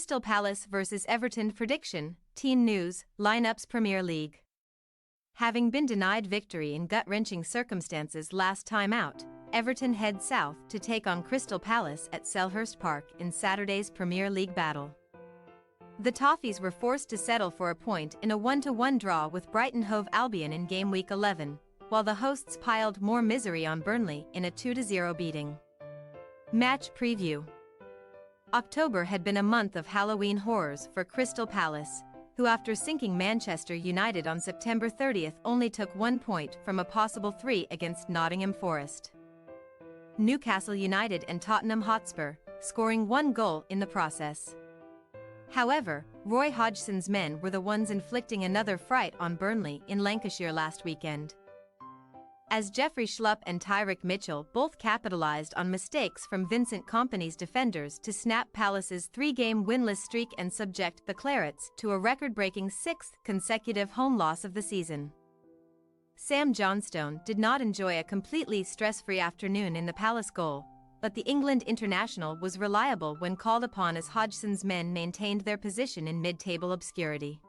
Crystal Palace vs Everton prediction, team news, lineups Premier League. Having been denied victory in gut-wrenching circumstances last time out, Everton head south to take on Crystal Palace at Selhurst Park in Saturday's Premier League battle. The Toffees were forced to settle for a point in a 1-1 draw with Brighton Hove Albion in game week 11, while the hosts piled more misery on Burnley in a 2-0 beating. Match preview. October had been a month of Halloween horrors for Crystal Palace, who after sinking Manchester United on September 30th only took 1 point from a possible 3 against Nottingham Forest. Newcastle United and Tottenham Hotspur, scoring 1 goal in the process. However, Roy Hodgson's men were the ones inflicting another fright on Burnley in Lancashire last weekend, as Jeffrey Schlupp and Tyrick Mitchell both capitalised on mistakes from Vincent Kompany's defenders to snap Palace's 3-game winless streak and subject the Clarets to a record-breaking 6th consecutive home loss of the season. Sam Johnstone did not enjoy a completely stress-free afternoon in the Palace goal, but the England international was reliable when called upon as Hodgson's men maintained their position in mid-table obscurity,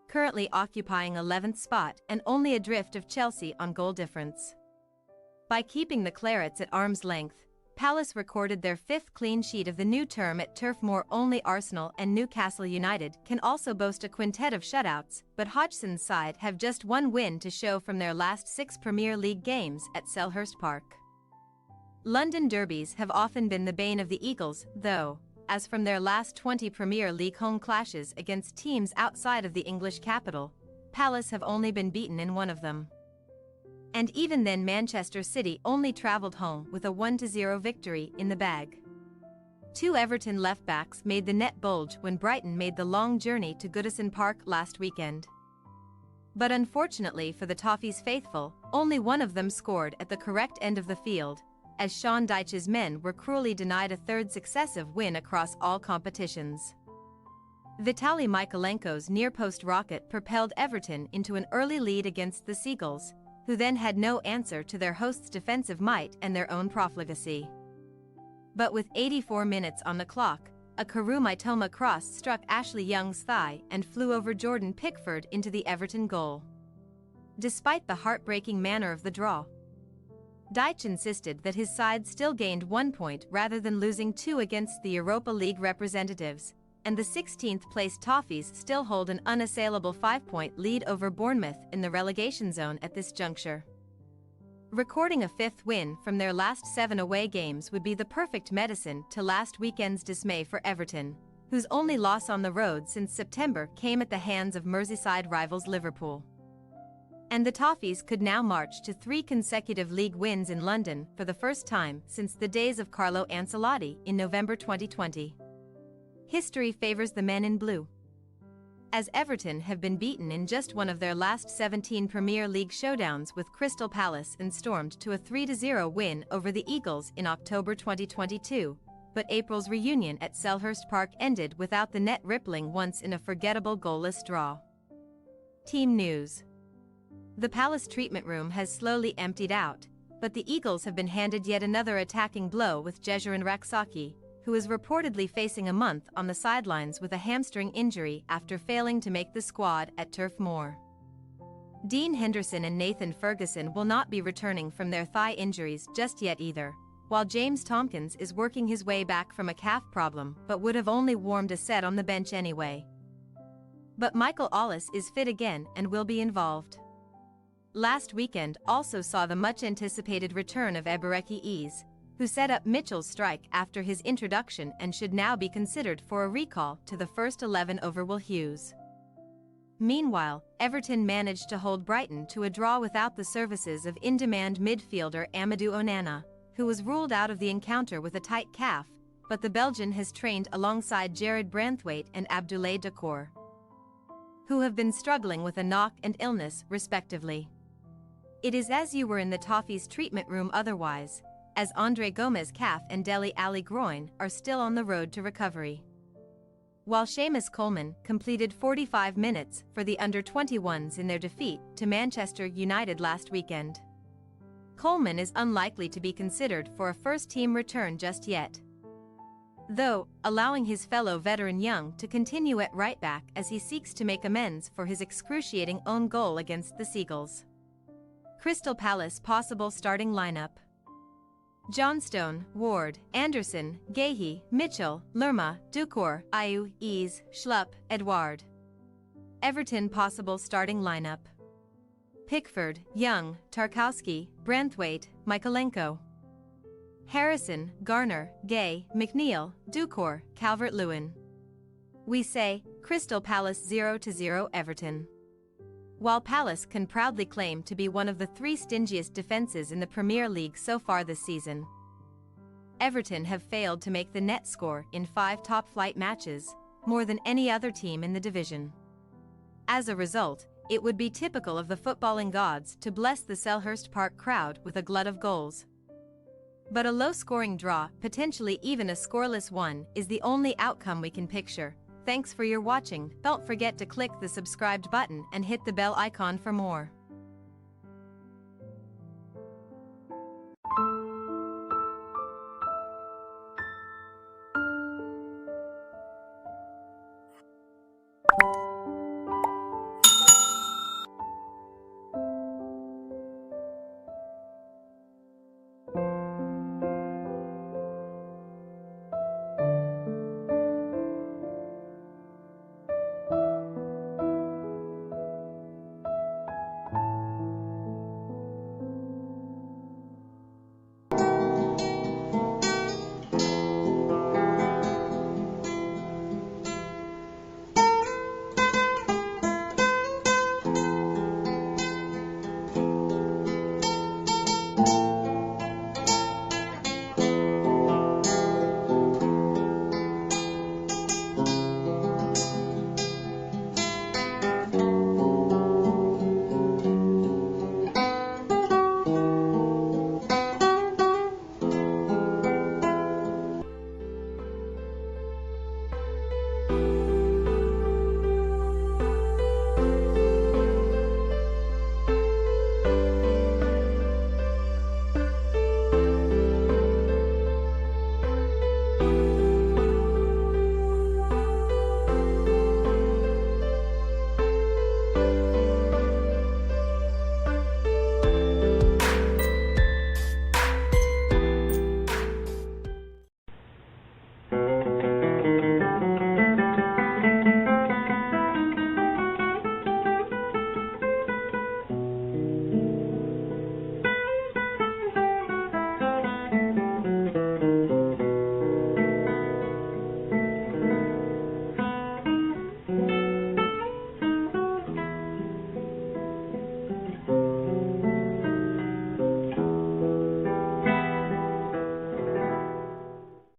currently occupying 11th spot and only adrift of Chelsea on goal difference. By keeping the Clarets at arm's length, Palace recorded their 5th clean sheet of the new term at Turf Moor. Only Arsenal and Newcastle United can also boast a quintet of shutouts, but Hodgson's side have just 1 win to show from their last 6 Premier League games at Selhurst Park. London derbies have often been the bane of the Eagles, though, as from their last 20 Premier League home clashes against teams outside of the English capital, Palace have only been beaten in 1 of them. And even then Manchester City only travelled home with a 1-0 victory in the bag. 2 Everton left-backs made the net bulge when Brighton made the long journey to Goodison Park last weekend. But unfortunately for the Toffees faithful, only 1 of them scored at the correct end of the field, as Sean Dyche's men were cruelly denied a 3rd successive win across all competitions. Vitaly Mykolenko's near-post rocket propelled Everton into an early lead against the Seagulls, who then had no answer to their hosts' defensive might and their own profligacy. But with 84 minutes on the clock, a Karu Mitoma cross struck Ashley Young's thigh and flew over Jordan Pickford into the Everton goal. Despite the heartbreaking manner of the draw, Dyche insisted that his side still gained 1 point rather than losing 2 against the Europa League representatives, and the 16th-placed Toffees still hold an unassailable 5-point lead over Bournemouth in the relegation zone at this juncture. Recording a 5th win from their last 7 away games would be the perfect medicine to last weekend's dismay for Everton, whose only loss on the road since September came at the hands of Merseyside rivals Liverpool. And the Toffees could now march to 3 consecutive league wins in London for the first time since the days of Carlo Ancelotti in November 2020. History favours the men in blue, as Everton have been beaten in just one of their last 17 Premier League showdowns with Crystal Palace and stormed to a 3-0 win over the Eagles in October 2022, but April's reunion at Selhurst Park ended without the net rippling once in a forgettable goalless draw. Team news. The Palace treatment room has slowly emptied out, but the Eagles have been handed yet another attacking blow with Jesurun Raksaki, who is reportedly facing a month on the sidelines with a hamstring injury after failing to make the squad at Turf Moor. Dean Henderson and Nathan Ferguson will not be returning from their thigh injuries just yet either, while James Tompkins is working his way back from a calf problem but would have only warmed a set on the bench anyway. But Michael Ollis is fit again and will be involved. Last weekend also saw the much-anticipated return of Ebereki Eze, who set up Mitchell's strike after his introduction and should now be considered for a recall to the first 11 over Will Hughes. Meanwhile, Everton managed to hold Brighton to a draw without the services of in-demand midfielder Amadou Onana, who was ruled out of the encounter with a tight calf, but the Belgian has trained alongside Jared Branthwaite and Abdoulaye Doucouré, who have been struggling with a knock and illness, respectively. It is as you were in the Toffees treatment room otherwise, as Andre Gomez calf and Dele Alli groin are still on the road to recovery, while Seamus Coleman completed 45 minutes for the under-21s in their defeat to Manchester United last weekend. Coleman is unlikely to be considered for a first-team return just yet. though, allowing his fellow veteran Young to continue at right back as he seeks to make amends for his excruciating own goal against the Seagulls. Crystal Palace possible starting lineup: Johnstone, Ward, Anderson, Gahey, Mitchell, Lerma, Ducour, Ayew, Ease, Schlupp, Edouard. Everton possible starting lineup: Pickford, Young, Tarkowski, Branthwaite, Michaelenko. Harrison, Garner, Gay, McNeil, Ducour, Calvert-Lewin. We say, Crystal Palace 0-0 Everton. While Palace can proudly claim to be one of the 3 stingiest defenses in the Premier League so far this season, Everton have failed to make the net score in 5 top-flight matches, more than any other team in the division. As a result, it would be typical of the footballing gods to bless the Selhurst Park crowd with a glut of goals. But a low-scoring draw, potentially even a scoreless one, is the only outcome we can picture. Thanks for your watching. Don't forget to click the subscribed button and hit the bell icon for more.